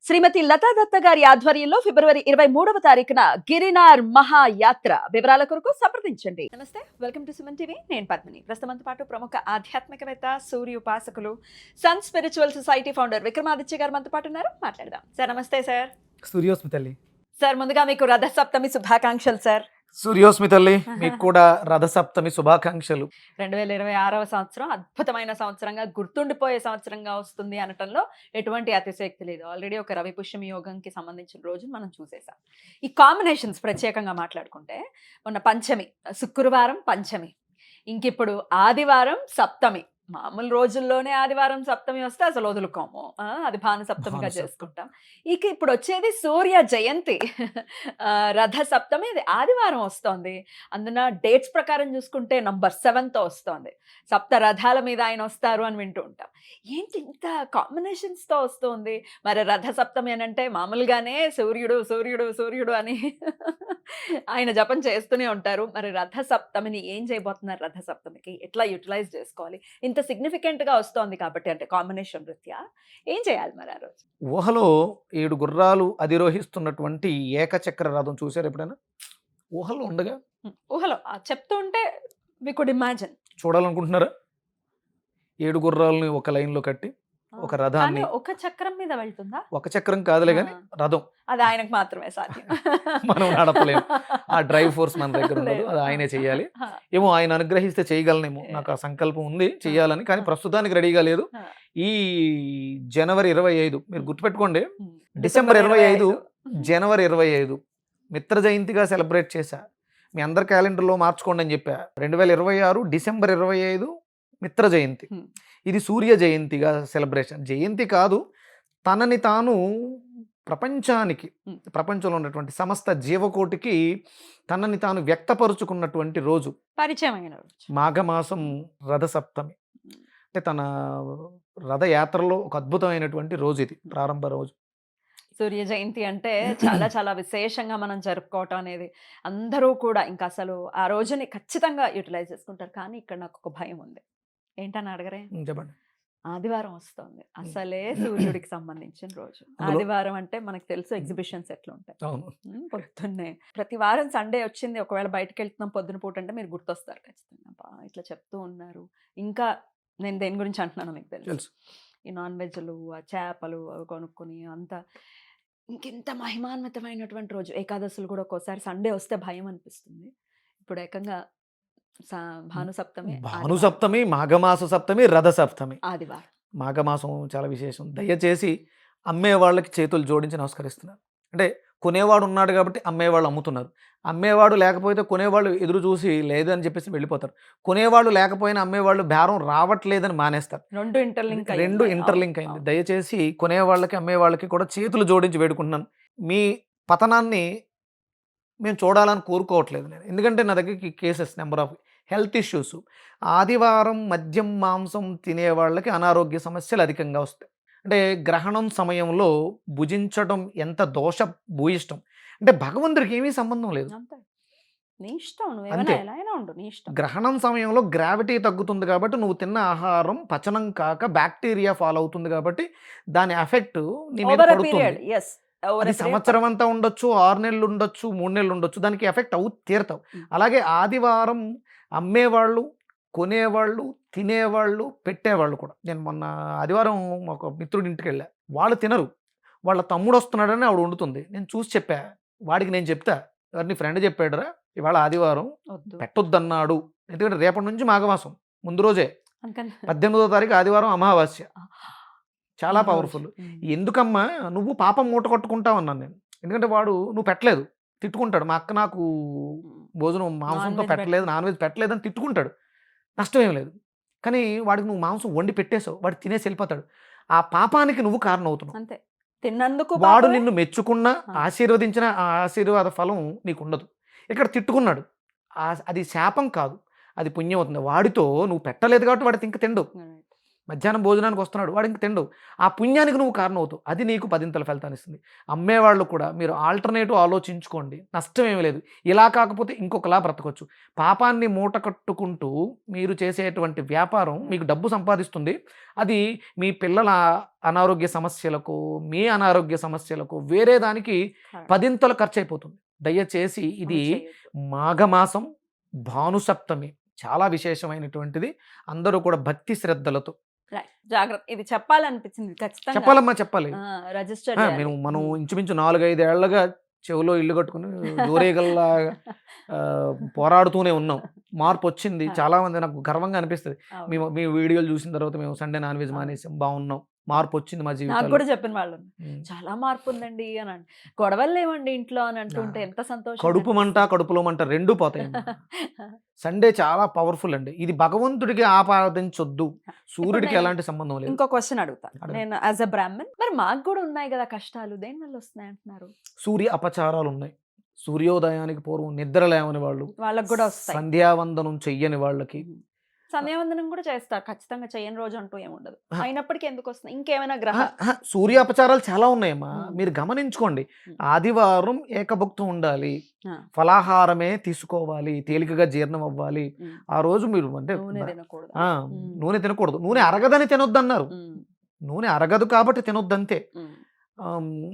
శ్రీమతి లతా దత్త గారి ఆధ్వర్యంలో ఫిబ్రవరి 23వ తారీఖున గిరినార్ మహాయాత్ర వివరాల కొరకు సంప్రదించండి. నమస్తే, వెల్కమ్ టు సుమన్ టీవీ. నేను పద్మిని. ప్రస్తుతంతో పాటు ప్రముఖ ఆధ్యాత్మికవేత్త, సూర్య ఉపాసకులు, sun spiritual society founder Vikramaditya గారు మనతో పాటు ఉన్నారు. మాట్లాడదాం. సార్ నమస్తే. సార్ సూర్యోస్మి తల్లి. సార్ ముందుగా మీకు రథసప్తమి శుభాకాంక్షలు సార్. సూర్యోస్మి తల్లి, మీకు కూడా రథసప్తమి శుభాకాంక్షలు. 2026వ సంవత్సరం అద్భుతమైన సంవత్సరంగా, గుర్తుండిపోయే సంవత్సరంగా వస్తుంది అనటంలో ఎటువంటి అతిశయక్తి లేదు. ఆల్రెడీ ఒక రవి పుష్యమి యోగంకి సంబంధించిన రోజు మనం చూసేసాం. ఈ కాంబినేషన్స్ ప్రత్యేకంగా మాట్లాడుకుంటే మొన్న పంచమి, శుక్రవారం పంచమి, ఇంకిప్పుడు ఆదివారం సప్తమి. మామూలు రోజుల్లోనే ఆదివారం సప్తమి వస్తే అసలు వదులుకోము, అది భాను సప్తమిగా చేసుకుంటాం. ఇక ఇప్పుడు వచ్చేది సూర్య జయంతి, రథ సప్తమి, ఇది ఆదివారం వస్తోంది. అందున డేట్స్ ప్రకారం చూసుకుంటే నంబర్ 7తో వస్తోంది. సప్త రథాల మీద ఆయన వస్తారు అని వింటూ ఉంటాం. ఏంటి ఇంత కాంబినేషన్స్తో వస్తుంది? మరి రథ సప్తమి అని అంటే మామూలుగానే సూర్యుడు సూర్యుడు సూర్యుడు అని ఆయన జపం చేస్తూనే ఉంటారు. మరి రథ సప్తమిని ఏం చేయబోతున్నారు? రథ సప్తమికి ఎట్లా యూటిలైజ్ చేసుకోవాలి? ఇంత సిగ్నిఫికెంట్ గా వస్తోంది కాబట్టి, అంటే కాంబినేషన్ రీత్యా ఏం చేయాలి మరి ఆ రోజు? ఊహలో 7 గుర్రాలు అధిరోహిస్తున్నటువంటి ఏకచక్ర రథం చూసారు ఎప్పుడైనా? ఊహలో ఉండగా ఊహలో చెప్తూ ఉంటే వి కుడ్ ఇమాజిన్. చూడాలనుకుంటున్నారా? 7 గుర్రాలని ఒక లైన్ లో కట్టి ఒక రథాన్ని. ఒక చక్రం మీద వెళ్తుందా? ఒక చక్రం కాదులే గాని రథం అది ఆయనకు మాత్రమే సాధ్యం. మనం నడపలేము. ఆ డ్రైవ్ ఫోర్స్ మన దగ్గర ఉండదు, అది ఆయనే చెయ్యాలి. ఏమో ఆయన అనుగ్రహిస్తే చేయగలనేమో, నాకు ఆ సంకల్పం ఉంది చెయ్యాలని, కానీ ప్రస్తుతానికి రెడీగా లేదు. ఈ జనవరి 25 మీరు గుర్తుపెట్టుకోండి, డిసెంబర్ 25 జనవరి 25 మిత్ర జయంతిగా సెలబ్రేట్ చేశా. మీ అందరి క్యాలెండర్లో మార్చుకోండి అని చెప్పా. 2026 డిసెంబర్ 25 మిత్ర జయంతి. ఇది సూర్య జయంతిగా సెలబ్రేషన్. జయంతి కాదు, తనని తాను ప్రపంచానికి, ప్రపంచంలో ఉన్నటువంటి సమస్త జీవకోటికి తనని తాను వ్యక్తపరుచుకున్నటువంటి రోజు, పరిచయమైన రోజు మాఘమాసం రథసప్తమి. అంటే తన రథయాత్రలో ఒక అద్భుతమైనటువంటి రోజు, ఇది ప్రారంభ రోజు. సూర్య జయంతి అంటే చాలా చాలా విశేషంగా మనం జరుపుకోవటం అనేది, అందరూ కూడా ఇంకా అసలు ఆ రోజుని ఖచ్చితంగా యూటిలైజ్ చేసుకుంటారు. కానీ ఇక్కడ నాకు ఒక భయం ఉంది. ఏంటని అడగరే? చెప్పండి. ఆదివారం వస్తుంది, అసలే సూర్యుడికి సంబంధించిన రోజు. ఆదివారం అంటే మనకు తెలుసు ఎగ్జిబిషన్స్ ఎట్లా ఉంటాయి. పొద్దున్నే ప్రతి వారం సండే వచ్చింది, ఒకవేళ బయటకు వెళ్తున్నాం పొద్దున పూట అంటే మీరు గుర్తొస్తారు ఖచ్చితంగా. ఇట్లా చెప్తూ ఉన్నారు. ఇంకా నేను దేని గురించి అంటున్నాను మీకు తెలుసు. ఈ నాన్ వెజ్లు, ఆ చేపలు అవి కొనుక్కొని అంతా, ఇంకెంత మహిమాన్వితమైనటువంటి రోజు. ఏకాదశులు కూడా ఒక్కోసారి సండే వస్తే భయం అనిపిస్తుంది. ఇప్పుడు ఏకంగా భాను సప్తమి, మాఘమాస సప్తమి, రథ సప్తమి, ఆదివారం. మాఘమాసం చాలా విశేషం. దయచేసి అమ్మే వాళ్ళకి చేతులు జోడించి నమస్కరిస్తున్నారు. అంటే కొనేవాడు ఉన్నాడు కాబట్టి అమ్మేవాళ్ళు అమ్ముతున్నారు. అమ్మేవాడు లేకపోతే కొనేవాళ్ళు ఎదురు చూసి లేదని చెప్పేసి వెళ్ళిపోతారు. కొనేవాళ్ళు లేకపోయినా అమ్మేవాళ్ళు బేరం రావట్లేదని మానేస్తారు. రెండు ఇంటర్లింక్ అయింది. దయచేసి కొనేవాళ్ళకి అమ్మేవాళ్ళకి కూడా చేతులు జోడించి వేడుకుంటున్నాను. మీ పతనాన్ని మేము చూడాలని కోరుకోవట్లేదు నేను, ఎందుకంటే నా దగ్గరికి cases number of health issues. ఆదివారం మద్యం మాంసం తినే వాళ్ళకి అనారోగ్య సమస్యలు అధికంగా వస్తాయి. అంటే గ్రహణం సమయంలో భుజించడం ఎంత దోష భూయిష్టం. అంటే భగవంతుడికి ఏమీ సంబంధం లేదు. అంతే. గ్రహణం సమయంలో గ్రావిటీ తగ్గుతుంది కాబట్టి నువ్వు తిన్న ఆహారం పచనం కాక బ్యాక్టీరియా ఫాలో అవుతుంది కాబట్టి దాని ఎఫెక్ట్ నీ మీద పడుతుంది. అది సంవత్సరం అంతా ఉండొచ్చు, 6 నెలలు ఉండొచ్చు, 3 నెలలు ఉండొచ్చు, దానికి ఎఫెక్ట్ తీరుతావు. అలాగే ఆదివారం అమ్మేవాళ్ళు, కొనేవాళ్ళు, తినేవాళ్ళు, పెట్టేవాళ్ళు కూడా. నేను మొన్న ఆదివారం ఒక మిత్రుడి ఇంటికి వెళ్ళా. వాళ్ళు తినరు, వాళ్ళ తమ్ముడు వస్తున్నాడని ఆవిడ వండుతుంది. నేను చూసి చెప్పా, వాడికి నేను చెప్తా, ఎవరిని ఫ్రెండ్ చెప్పాడురా ఇవాళ ఆదివారం పెట్టొద్దన్నాడు, ఎందుకంటే రేపటి నుంచి మాఘమాసం ముందు రోజే 18వ తారీఖు ఆదివారం అమావాస్య. చాలా పవర్ఫుల్. ఎందుకమ్మా నువ్వు పాపం మూట కొట్టుకుంటావు అన్నాను నేను. ఎందుకంటే వాడు నువ్వు పెట్టలేదు తిట్టుకుంటాడు. మా అక్క నాకు భోజనం మాంసంతో పెట్టలేదు, నాన్ వెజ్ పెట్టలేదు అని తిట్టుకుంటాడు, నష్టం ఏం లేదు. కానీ వాడికి నువ్వు మాంసం వండి పెట్టేసావు, వాడు తినేసి వెళ్ళిపోతాడు. ఆ పాపానికి నువ్వు కారణం అవుతున్నావు. అంతే. తిన్నందుకు వాడు నిన్ను మెచ్చుకున్నా ఆశీర్వదించిన ఆ ఆశీర్వాద ఫలం నీకు ఉండదు. ఇక్కడ తిట్టుకున్నాడు, అది శాపం కాదు, అది పుణ్యం అవుతుంది. వాడితో నువ్వు పెట్టలేదు కాబట్టి వాడికి ఇంక తిండు. మధ్యాహ్నం భోజనానికి వస్తున్నాడు, వాడు ఇంక తిండు. ఆ పుణ్యానికి నువ్వు కారణం అవుతావు. అది నీకు 10ంతల ఫలితాన్ని ఇస్తుంది. అమ్మేవాళ్ళు కూడా మీరు ఆల్టర్‌నేటివ్ ఆలోచించుకోండి. నష్టం ఏమి లేదు. ఇలా కాకపోతే ఇంకొకలా బ్రతకొచ్చు. పాపాన్ని మూట కట్టుకుంటూ మీరు చేసేటువంటి వ్యాపారం మీకు డబ్బు సంపాదిస్తుంది. అది మీ పిల్లల అనారోగ్య సమస్యలకు, మీ అనారోగ్య సమస్యలకు, వేరే దానికి 10ంతలు ఖర్చయిపోతుంది. దయచేసి ఇది మాఘమాసం భానుసప్తమి చాలా విశేషమైనటువంటిది. అందరూ కూడా భక్తి శ్రద్ధలతో జాగ్రత్త. ఇది చెప్పాలనిపించింది ఖచ్చితంగా. చెప్పాలమ్మా, చెప్పాలి. రిజిస్టర్ మనం ఇంచుమించు 4-5 ఏళ్లుగా చెవిలో ఇల్లు కట్టుకుని దూరేగల్లా పోరాడుతూనే ఉన్నాం. మార్పు వచ్చింది. చాలా మంది నాకు గర్వంగా అనిపిస్తుంది. మీ వీడియోలు చూసిన తర్వాత మేము సండే నాన్ వెజ్ మానేసాం, బాగున్నాం, మార్పు వచ్చింది మా నాకు జీవితంలో. కూడా చెప్పిన వాళ్ళు చాలా మార్పు ఉందండి అని అండి. గొడవలు లేవండి ఇంట్లో అని అంటుంటే ఎంత సంతోషం. కడుపు మంట, కడుపులో మంట రెండూ పోతాయి. సండే చాలా పవర్ఫుల్ అండి. ఇది భగవంతుడికి ఆపాదించొద్దు, సూర్యుడికి ఎలాంటి సంబంధం లేదు. ఇంకో క్వశ్చన్ అడుగుతాను నేను యాజ్ అ బ్రాహ్మణ్. మరి మాకు కూడా ఉన్నాయి కదా కష్టాలు, దేని వల్ల వస్తున్నాయి అంటున్నారు? సూర్య అపచారాలు ఉన్నాయి. సూర్యోదయానికి పూర్వం నిద్ర లేవని వాళ్ళు, వాళ్ళకి కూడా వస్తాయి. సంధ్యావందనం చెయ్యని వాళ్ళకి. సంధ్యావందనం కూడా చేస్తారు ఖచ్చితంగా, చేయని రోజు అంటూ ఏముండదు. అయినప్పటికీ ఎందుకు వస్తుంది? ఇంకేమైనా గ్రహ సూర్య అపచారాలు చాలా ఉన్నాయమ్మా, మీరు గమనించుకోండి. ఆదివారం ఏకభుక్తం ఉండాలి, ఫలాహారమే తీసుకోవాలి, తేలికగా జీర్ణం అవ్వాలి. ఆ రోజు మీరు అంటే నూనె తినకూడదు. నూనె అరగదని తినొద్దు అన్నారు. నూనె అరగదు కాబట్టి తినొద్దంతే.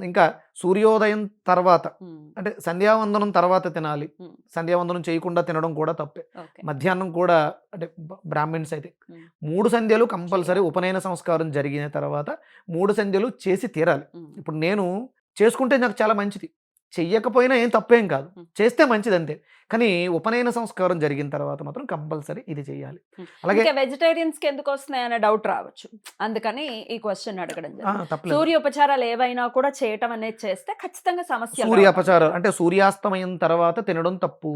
ఇంకా సూర్యోదయం తర్వాత అంటే సంధ్యావందనం తర్వాత తినాలి. సంధ్యావందనం చేయకుండా తినడం కూడా తప్పే. మధ్యాహ్నం కూడా అంటే బ్రాహ్మిన్స్ అయితే 3 సంధ్యలు కంపల్సరీ ఉపనయన సంస్కారం జరిగిన తర్వాత 3 సంధ్యలు చేసి తీరాలి. ఇప్పుడు నేను చేసుకుంటే నాకు చాలా మంచిది, చెయ్యకపోయినా ఏం తప్పేం కాదు, చేస్తే మంచిది అంతే. కానీ ఉపనయన సంస్కారం జరిగిన తర్వాత మాత్రం కంపల్సరీ ఇది చేయాలి. అలాగే వెజిటేరియన్స్ కి ఎందుకు వస్తున్నాయి అనే డౌట్ రావచ్చు, అందుకని ఈ క్వశ్చన్ అడగడం. సూర్య ఉపచారాలు ఏవైనా కూడా చేయటం అనేది చేస్తే ఖచ్చితంగా సమస్య. సూర్య ఉపచారాలు అంటే సూర్యాస్తమయం తర్వాత తినడం తప్పు.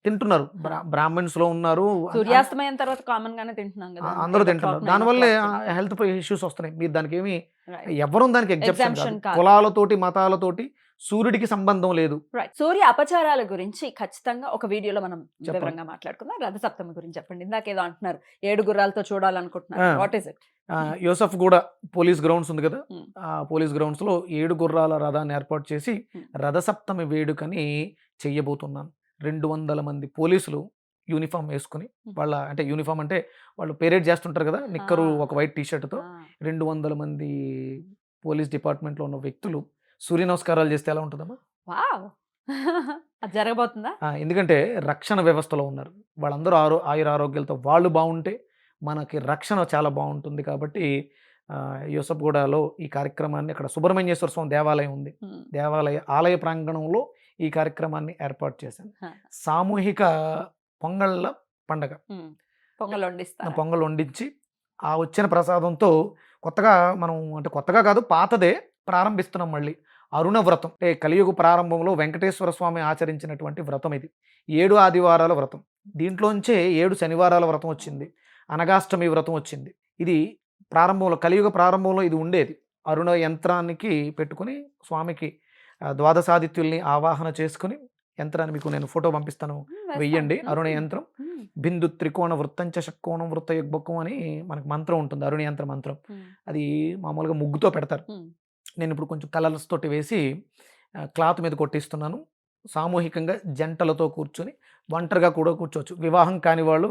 తింటున్నారు, బ్రాహ్మణ్స్ లో ఉన్నారు. సూర్యాస్తమయం తర్వాత కామన్ గానే తింటున్నాం కదా, అందరూ తింటున్నారు. దానివల్ల హెల్త్ ఇష్యూస్ వస్తున్నాయి. మీరు దానికి ఏమి ఎవరు దానికి ఎగ్జామ్షన్ కాదు. కులాలతోటి మతాలతోటి సూర్యుడికి సంబంధం లేదు. సూర్య అపచారాల గురించి ఖచ్చితంగా ఒక వీడియోలో మనం వివరంగా మాట్లాడుకుందాం. రథసప్తమి గురించి చెప్పండి. ఇందాకేదో అంటున్నారు 7 గుర్రాలతో చూడాలనుకుంటున్నారు, వాట్ ఇస్ ఇట్? యోసఫ్ కూడా పోలీస్ గ్రౌండ్స్ ఉంది కదా, ఆ పోలీస్ గ్రౌండ్స్ లో 7 గుర్రాల రథాన్ని ఏర్పాటు చేసి రథసప్తమి వేడుకని చెయ్యబోతున్నాను. 200 మంది పోలీసులు యూనిఫామ్ వేసుకుని, వాళ్ళ అంటే యూనిఫామ్ అంటే వాళ్ళు పెరేడ్ చేస్తుంటారు కదా, నిక్కరు ఒక వైట్ టీషర్ట్తో 200 మంది పోలీస్ డిపార్ట్మెంట్లో ఉన్న వ్యక్తులు సూర్య నమస్కారాలు చేస్తే ఎలా ఉంటుందమ్మా? అది జరగబోతుందా? ఎందుకంటే రక్షణ వ్యవస్థలో ఉన్నారు వాళ్ళందరూ, ఆయుర ఆరోగ్యాలతో వాళ్ళు బాగుంటే మనకి రక్షణ చాలా బాగుంటుంది. కాబట్టి యూసఫ్గూడలో ఈ కార్యక్రమాన్ని, అక్కడ సుబ్రహ్మణ్యేశ్వర స్వామి దేవాలయం ఉంది, ఆలయ ప్రాంగణంలో ఈ కార్యక్రమాన్ని ఏర్పాటు చేశాను. సామూహిక పొంగళ్ళ పండగ, పొంగల్ వండించి ఆ వచ్చిన ప్రసాదంతో కొత్తగా మనం, అంటే కొత్తగా కాదు పాతదే ప్రారంభిస్తున్నాం మళ్ళీ. అరుణ వ్రతం అంటే కలియుగ ప్రారంభంలో వెంకటేశ్వర స్వామి ఆచరించినటువంటి వ్రతం ఇది. 7 ఆదివారాల వ్రతం. దీంట్లోంచే 7 శనివారాల వ్రతం వచ్చింది, అనగాష్టమి వ్రతం వచ్చింది. ఇది ప్రారంభంలో, కలియుగ ప్రారంభంలో ఇది ఉండేది. అరుణ యంత్రానికి పెట్టుకుని స్వామికి ద్వాదశాదిత్యుల్ని ఆవాహన చేసుకుని, యంత్రాన్ని మీకు నేను ఫోటో పంపిస్తాను, వెయ్యండి. అరుణ యంత్రం బిందు త్రికోణ వృత్తంచ షట్కోణం వృత్త యుగ్బకం అని మనకు మంత్రం ఉంటుంది, అరుణ యంత్ర మంత్రం. అది మామూలుగా ముగ్గుతో పెడతారు. నేను ఇప్పుడు కొంచెం కలర్స్ తోటి వేసి క్లాత్ మీద కొట్టిస్తున్నాను. సామూహికంగా జంటలతో కూర్చొని, ఒంటరిగా కూడా కూర్చోవచ్చు, వివాహం కాని వాళ్ళు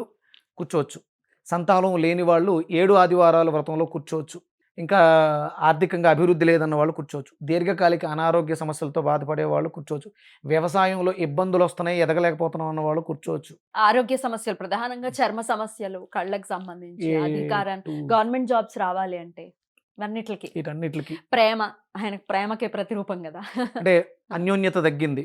కూర్చోవచ్చు, సంతానం లేని వాళ్ళు 7 ఆదివారాల వ్రతంలో కూర్చోవచ్చు, ఇంకా ఆర్థికంగా అభివృద్ధి లేదన్న వాళ్ళు కూర్చోవచ్చు, దీర్ఘకాలిక అనారోగ్య సమస్యలతో బాధపడే వాళ్ళు కూర్చోవచ్చు, వ్యవసాయంలో ఇబ్బందులు వస్తున్నాయి ఎదగలేకపోతున్నాం అన్న వాళ్ళు కూర్చోవచ్చు. ఆరోగ్య సమస్యలు ప్రధానంగా చర్మ సమస్యలు, కళ్ళకు సంబంధించి, అధికారాన్ని, గవర్నమెంట్ జాబ్స్ రావాలి అంటే వీటన్నిటికి ప్రేమ, ఆయనకు ప్రేమకే ప్రతిరూపం కదా. అంటే అన్యోన్యత తగ్గింది,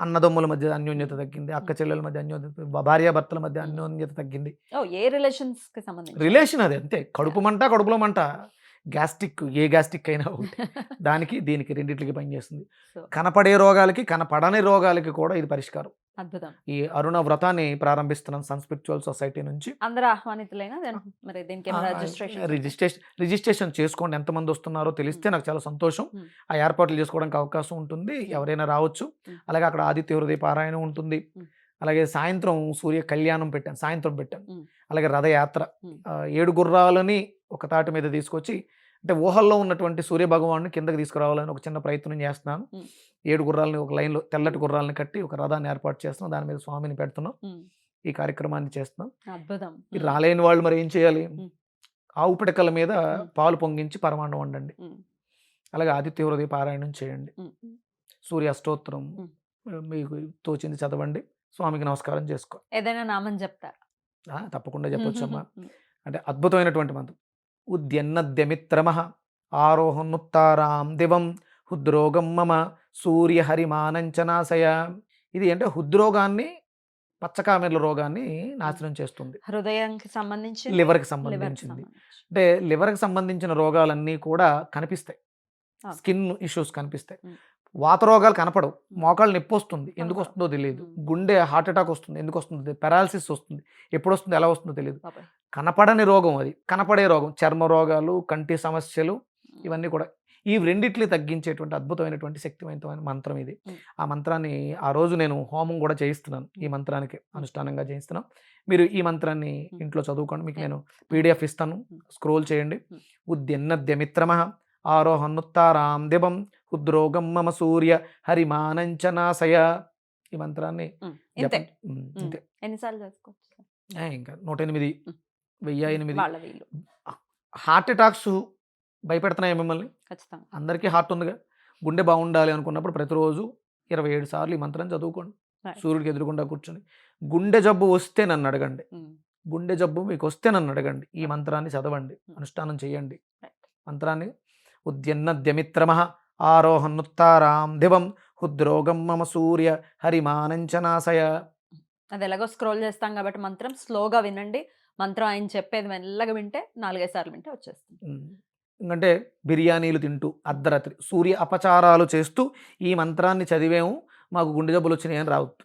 అన్నదమ్ముల మధ్య అన్యోన్యత తగ్గింది, అక్క చెల్లెల మధ్య అన్యోన్యత, భార్యాభర్తల మధ్య అన్యోన్యత తగ్గింది. ఏ రిలేషన్స్ కి సంబంధించి రిలేషన్ అది అంతే. కడుపు మంట, కడుపులో మంట, గ్యాస్ట్రిక్, ఏ గ్యాస్ట్రిక్ అయినా ఒకటి, దానికి దీనికి రెండింటికి పనిచేస్తుంది. కనపడే రోగాలకి, కనపడని రోగాలకి కూడా ఇది పరిష్కారం. అద్భుతం. ఈ అరుణ వ్రతాన్ని ప్రారంభిస్తున్నాం సన్ స్పిరిచువల్ సొసైటీ నుంచి. అందరూ ఆహ్వానితులైనా మరి దీనికి రిజిస్ట్రేషన్ చేసుకోండి. ఎంతమంది వస్తున్నారో తెలిస్తే నాకు చాలా సంతోషం. ఆ ఏర్పాట్లు చేసుకోవడానికి అవకాశం ఉంటుంది, ఎవరైనా రావచ్చు. అలాగే అక్కడ ఆదిత్య హృదయ పారాయణం ఉంటుంది. అలాగే సాయంత్రం సూర్య కళ్యాణం పెట్టాను, సాయంత్రం పెట్టాను. అలాగే రథయాత్ర, 7 గుర్రాలని ఒక తాటి మీద తీసుకొచ్చి అంటే ఊహల్లో ఉన్నటువంటి సూర్య భగవాన్ని కిందకి తీసుకురావాలని ఒక చిన్న ప్రయత్నం చేస్తున్నాను. ఉమ్. 7 గుర్రాలని ఒక లైన్లో తెల్లటి గుర్రాలని కట్టి ఒక రథాన్ని ఏర్పాటు చేస్తున్నాం. దాని మీద స్వామిని పెడుతున్నాం. ఉమ్. ఈ కార్యక్రమాన్ని చేస్తున్నాం. అద్భుతం. ఈ రాలేని వాళ్ళు మరి ఏం చేయాలి? ఉమ్. ఆవు పిడకల మీద పాలు పొంగించి పరమాన్నం వండండి. ఉమ్. అలాగే ఆదిత్య హృదయ పారాయణం చేయండి. ఉమ్. సూర్య అష్టోత్తరం ఉమ్. మీకు తోచింది చదవండి. స్వామికి నమస్కారం చేసుకో. ఏదైనా నామం చెప్తారా? తప్పకుండా చెప్పొచ్చమ్మా. ఉమ్. అంటే అద్భుతమైనటువంటి మంత్రం. ఉద్యన్నద్యమిత్రమః ఆరోహముత్తారాం దివం హృద్రోగం మమ సూర్య హరిమానంచనాశయ. ఇది అంటే హృద్రోగాన్ని పచ్చకామెర్ల రోగాన్ని నాశనం చేస్తుంది. హృదయానికి సంబంధించి లివర్కి సంబంధించింది. అంటే లివర్కి సంబంధించిన రోగాలన్నీ కూడా కనిపిస్తాయి. స్కిన్ ఇష్యూస్ కనిపిస్తాయి. వాత రోగాలు కనపడవు. మోకాళ్ళు నొప్పి వస్తుంది, ఎందుకు వస్తుందో తెలియదు. గుండె హార్ట్ అటాక్ వస్తుంది, ఎందుకు వస్తుందో, పెరాలసిస్ వస్తుంది, ఎప్పుడు వస్తుంది, ఎలా వస్తుందో తెలియదు. కనపడని రోగం అది. కనపడే రోగం చర్మ రోగాలు, కంటి సమస్యలు, ఇవన్నీ కూడా ఈ రెండిట్లు తగ్గించేటువంటి అద్భుతమైనటువంటి శక్తివంతమైన మంత్రం ఇది. ఆ మంత్రాన్ని ఆ రోజు నేను హోమం కూడా చేయిస్తున్నాను. ఈ మంత్రానికి అనుష్ఠానంగా చేయిస్తున్నాను. మీరు ఈ మంత్రాన్ని ఇంట్లో చదువుకోండి. మీకు నేను PDF ఇస్తాను, స్క్రోల్ చేయండి. ఉద్యన్నద్యమిత్రమః ఆరోహనుత్తారాం దివం హృద్రోగం మమ సూర్య హరిమానంచనాశయ. ఈ మంత్రాన్ని ఎన్నిసార్లు చేసుకోవచ్చు? ఇంకా 108 1008. హార్ట్ అటాక్స్ భయపెడుతున్నాయి మిమ్మల్ని? ఖచ్చితంగా. అందరికీ హార్ట్ ఉందిగా. గుండె బాగుండాలి అనుకున్నప్పుడు ప్రతిరోజు 27 సార్లు ఈ మంత్రం చదువుకోండి. సూర్యుడికి ఎదురుకుండా కూర్చొని. గుండె జబ్బు వస్తే నన్ను అడగండి. గుండె జబ్బు మీకు వస్తే నన్ను అడగండి. ఈ మంత్రాన్ని చదవండి, అనుష్ఠానం చేయండి. మంత్రాన్ని ఉద్యన్నద్యమిత్రమః ఆరోహనుత్తారాం దివం హృద్రోగం మమ సూర్య హరిమానంచనాశయ. అది ఎలాగో స్క్రోల్ చేస్తాం కాబట్టి మంత్రం స్లోగా వినండి. మంత్రం ఆయన చెప్పేది మెల్లగా వింటే 4-5 సార్లు వింటే వచ్చేస్తుంది. ఎందుకంటే బిర్యానీలు తింటూ అర్ధరాత్రి సూర్య అపచారాలు చేస్తూ ఈ మంత్రాన్ని చదివేము, మాకు గుండె జబ్బులు వచ్చినాయి అని రావద్దు.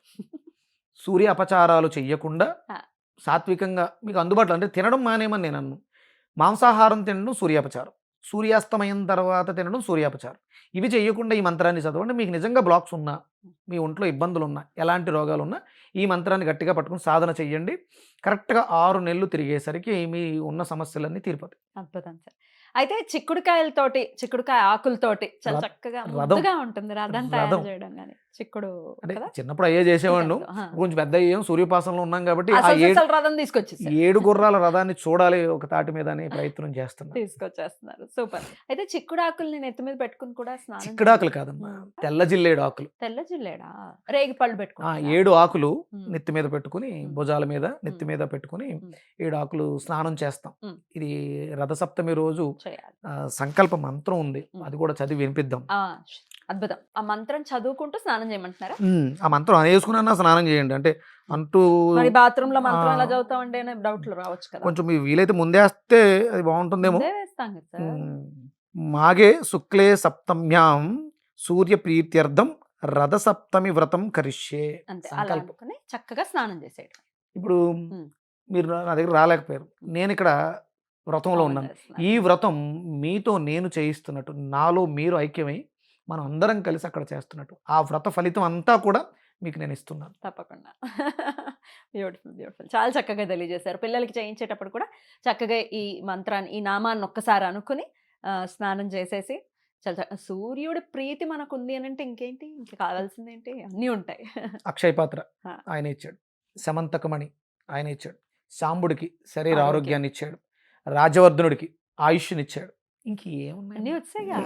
సూర్య అపచారాలు చెయ్యకుండా సాత్వికంగా మీకు అందుబాటులో అంటే తినడం మానేమని నేను అన్ను. మాంసాహారం తినడం సూర్యాపచారం, సూర్యాస్తమయం తర్వాత తినడం సూర్యాపచారం. ఇవి చేయకుండా ఈ మంత్రాన్ని చదవండి. మీకు నిజంగా బ్లాక్స్ ఉన్నా, మీ ఒంట్లో ఇబ్బందులు ఉన్నా, ఎలాంటి రోగాలు ఉన్నా ఈ మంత్రాన్ని గట్టిగా పట్టుకుని సాధన చెయ్యండి. కరెక్ట్గా 6 నెలలు తిరిగేసరికి మీ ఉన్న సమస్యలన్నీ తీరిపోతాయి. అద్భుతం సార్. అయితే చిక్కుడుకాయ ఆకులతోటి చాలా చక్కగా ముద్దగా ఉంటుంది రథం తయారు చేయడం. కానీ చిక్కుడు అంటే చిన్నప్పుడు అయ్యే చేసేవాడు. కొంచెం పెద్ద అయ్యాం, సూర్యోపాసనలో ఉన్నాం కాబట్టి రథం తీసుకొచ్చి 7 గుర్రాల రథాన్ని చూడాలి ఒక తాటి మీద అని ప్రయత్నం చేస్తున్నారు. తీసుకొచ్చేస్తున్నారు. సూపర్. అయితే చిక్కుడు ఆకుల్ని నెత్తి మీద పెట్టుకుని కూడా స్నానం. చిక్కుడాకులు కాదమ్మా, తెల్ల జిల్లేడు ఆకులు. తెల్ల జిల్లేడా? రేగి పళ్ళు పెట్టుకుని 7 ఆకులు నెత్తి మీద పెట్టుకుని, భుజాల మీద నెత్తి మీద పెట్టుకుని 7 ఆకులు స్నానం చేస్తాం. ఇది రథసప్తమి రోజు సంకల్ప మంత్రం ఉంది, అది కూడా చదివి వినిపిద్దాం. అద్భుతం. ఆ మంత్రం చదువుకుంటూ స్నానం చేయమంటున్నారా? ఆ మంత్రం అనేసుకున్నా స్నానం చేయండి. అంటే అంటూ బాత్రూమ్ లో మంత్రం ఎలా చదువుతామండి అనే డౌట్లు రావచ్చు కదా. కొంచెం మీ వీలైతే ముందేస్తే అది బాగుంటుందేమో. వేస్తాం కదా. మాగే శుక్లే సప్తమ్యాం సూర్య ప్రీత్యర్థం రథ సప్తమి వ్రతం కరిష్యే. చక్కగా స్నానం చేసేయడం. ఇప్పుడు మీరు నా దగ్గర రాలేకపోయారు, నేను ఇక్కడ వ్రతంలో ఉన్నాను. ఈ వ్రతం మీతో నేను చేయిస్తున్నట్టు, నాలో మీరు ఐక్యమై మనం అందరం కలిసి అక్కడ చేస్తున్నట్టు, ఆ వ్రత ఫలితం అంతా కూడా మీకు నేను ఇస్తున్నాను. తప్పకుండా. Beautiful beautiful. చాలా చక్కగా తెలియజేశారు. పిల్లలకి చేయించేటప్పుడు కూడా చక్కగా ఈ మంత్రాన్ని, ఈ నామాన్ని ఒక్కసారి అనుకుని స్నానం చేసేసి చాలా సూర్యుడి ప్రీతి మనకు ఉంది అని అంటే ఇంకేంటి, ఇంకా కావాల్సింది ఏంటి, అన్నీ ఉంటాయి. అక్షయ పాత్ర ఆయన ఇచ్చాడు, సమంతకమణి ఆయన ఇచ్చాడు, శాంబుడికి శరీర ఆరోగ్యాన్ని ఇచ్చాడు, రాజవర్ధనుడికి ఆయుష్నిచ్చాడు. ఇంకేమున్నాయి వచ్చాయిగా.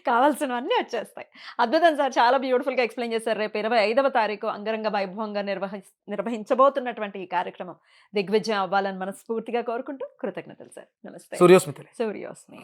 కావాల్సినవన్నీ వచ్చేస్తాయి. అద్భుతం సార్, చాలా బ్యూటిఫుల్గా ఎక్స్ప్లెయిన్ చేశారు. రేపు 25వ తారీఖు అంగరంగ వైభవంగా నిర్వహించబోతున్నటువంటి ఈ కార్యక్రమం దిగ్విజయం అవ్వాలని మనస్ఫూర్తిగా కోరుకుంటూ కృతజ్ఞతలు సార్. నమస్తే. సూర్యోస్మి. సూర్యోస్మి.